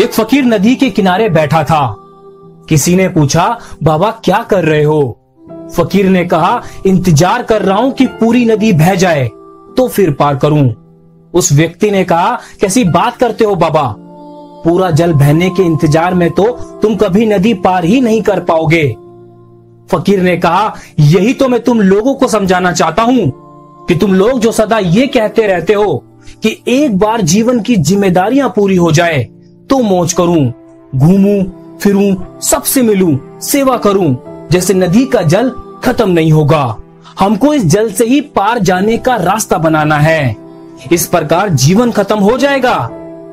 एक फकीर नदी के किनारे बैठा था। किसी ने पूछा, बाबा क्या कर रहे हो? फकीर ने कहा, इंतजार कर रहा हूं कि पूरी नदी बह जाए तो फिर पार करूं। उस व्यक्ति ने कहा, कैसी बात करते हो बाबा, पूरा जल बहने के इंतजार में तो तुम कभी नदी पार ही नहीं कर पाओगे। फकीर ने कहा, यही तो मैं तुम लोगों को समझाना चाहता हूं कि तुम लोग जो सदा ये कहते रहते हो कि एक बार जीवन की जिम्मेदारियां पूरी हो जाए तो मौज करूं, घूमूं फिरूं, सबसे मिलूं, सेवा करूं, जैसे नदी का जल खत्म नहीं होगा। हमको इस जल से ही पार जाने का रास्ता बनाना है। इस प्रकार जीवन खत्म हो जाएगा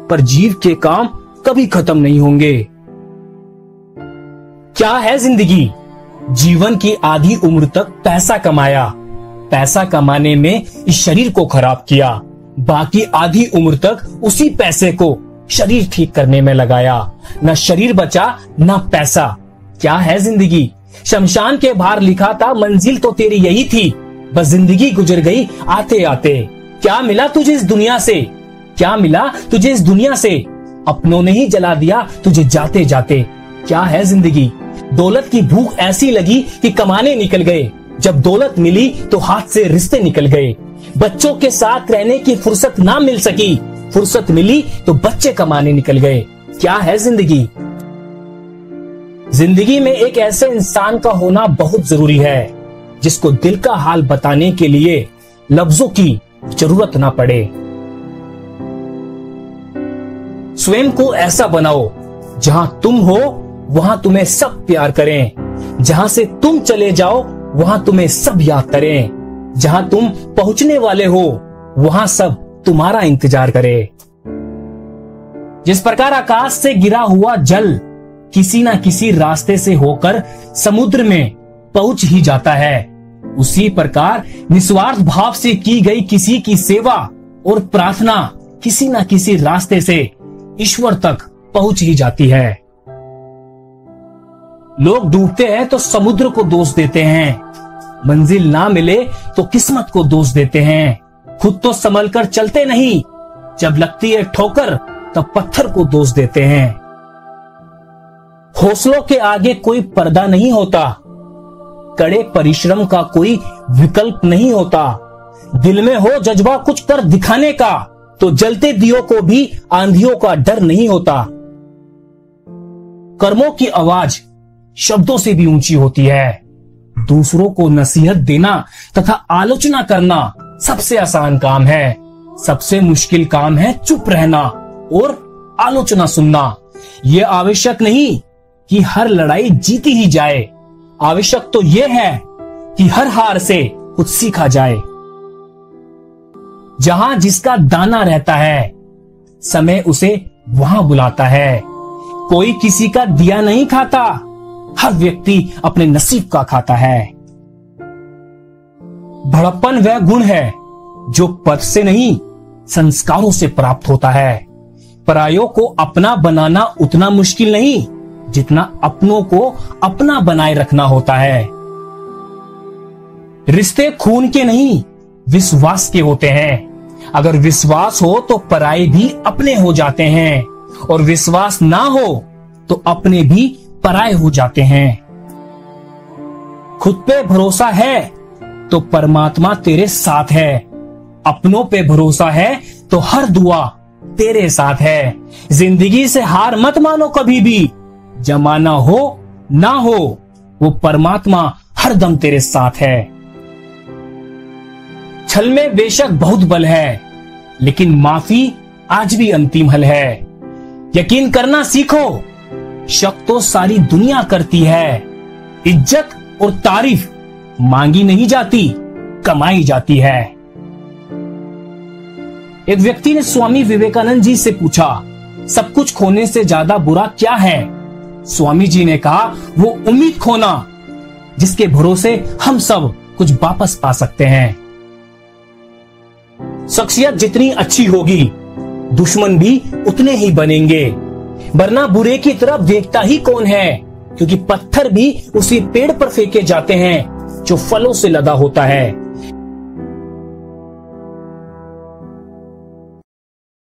पर जीव के काम कभी खत्म नहीं होंगे। क्या है जिंदगी? जीवन की आधी उम्र तक पैसा कमाया, पैसा कमाने में इस शरीर को खराब किया, बाकी आधी उम्र तक उसी पैसे को शरीर ठीक करने में लगाया। न शरीर बचा न पैसा। क्या है जिंदगी? शमशान के बाहर लिखा था, मंजिल तो तेरी यही थी, बस जिंदगी गुजर गई आते आते। क्या मिला तुझे इस दुनिया से? क्या मिला तुझे इस दुनिया से? अपनों ने ही जला दिया तुझे जाते जाते। क्या है जिंदगी? दौलत की भूख ऐसी लगी कि कमाने निकल गए, जब दौलत मिली तो हाथ से रिश्ते निकल गए। बच्चों के साथ रहने की फुर्सत ना मिल सकी, फुर्सत मिली तो बच्चे कमाने निकल गए। क्या है जिंदगी? जिंदगी में एक ऐसे इंसान का होना बहुत जरूरी है जिसको दिल का हाल बताने के लिए लफ्जों की जरूरत ना पड़े। स्वयं को ऐसा बनाओ जहां तुम हो वहां तुम्हें सब प्यार करें, जहां से तुम चले जाओ वहां तुम्हें सब याद करें, जहां तुम पहुंचने वाले हो वहां सब तुम्हारा इंतजार करें। जिस प्रकार आकाश से गिरा हुआ जल किसी ना किसी रास्ते से होकर समुद्र में पहुंच ही जाता है, उसी प्रकार निस्वार्थ भाव से की गई किसी की सेवा और प्रार्थना किसी ना किसी रास्ते से ईश्वर तक पहुंच ही जाती है। लोग डूबते हैं तो समुद्र को दोष देते हैं, मंजिल ना मिले तो किस्मत को दोष देते हैं, खुद तो संभल कर चलते नहीं, जब लगती है ठोकर तब पत्थर को दोष देते हैं। हौसलों के आगे कोई पर्दा नहीं होता, कड़े परिश्रम का कोई विकल्प नहीं होता, दिल में हो जज्बा कुछ कर दिखाने का तो जलते दियों को भी आंधियों का डर नहीं होता। कर्मों की आवाज शब्दों से भी ऊंची होती है। दूसरों को नसीहत देना तथा आलोचना करना सबसे आसान काम है, सबसे मुश्किल काम है चुप रहना और आलोचना सुनना। यह आवश्यक नहीं कि हर लड़ाई जीती ही जाए, आवश्यक तो यह है कि हर हार से कुछ सीखा जाए। जहां जिसका दाना रहता है समय उसे वहां बुलाता है, कोई किसी का दिया नहीं खाता, हर व्यक्ति अपने नसीब का खाता है। बड़प्पन वह गुण है जो पद से नहीं संस्कारों से प्राप्त होता है। परायों को अपना बनाना उतना मुश्किल नहीं जितना अपनों को अपना बनाए रखना होता है। रिश्ते खून के नहीं विश्वास के होते हैं, अगर विश्वास हो तो पराये भी अपने हो जाते हैं और विश्वास ना हो तो अपने भी पराये हो जाते हैं। खुद पे भरोसा है तो परमात्मा तेरे साथ है, अपनों पे भरोसा है तो हर दुआ तेरे साथ है। जिंदगी से हार मत मानो कभी भी, जमाना हो ना हो वो परमात्मा हरदम तेरे साथ है। छल में बेशक बहुत बल है लेकिन माफी आज भी अंतिम हल है। यकीन करना सीखो, शक तो सारी दुनिया करती है, इज्जत और तारीफ मांगी नहीं जाती कमाई जाती है। एक व्यक्ति ने स्वामी विवेकानंद जी से पूछा, सब कुछ खोने से ज्यादा बुरा क्या है? स्वामी जी ने कहा, वो उम्मीद खोना जिसके भरोसे हम सब कुछ वापस पा सकते हैं। शख्सियत जितनी अच्छी होगी दुश्मन भी उतने ही बनेंगे, वरना बुरे की तरफ देखता ही कौन है, क्योंकि पत्थर भी उसी पेड़ पर फेंके जाते हैं जो फलों से लदा होता है।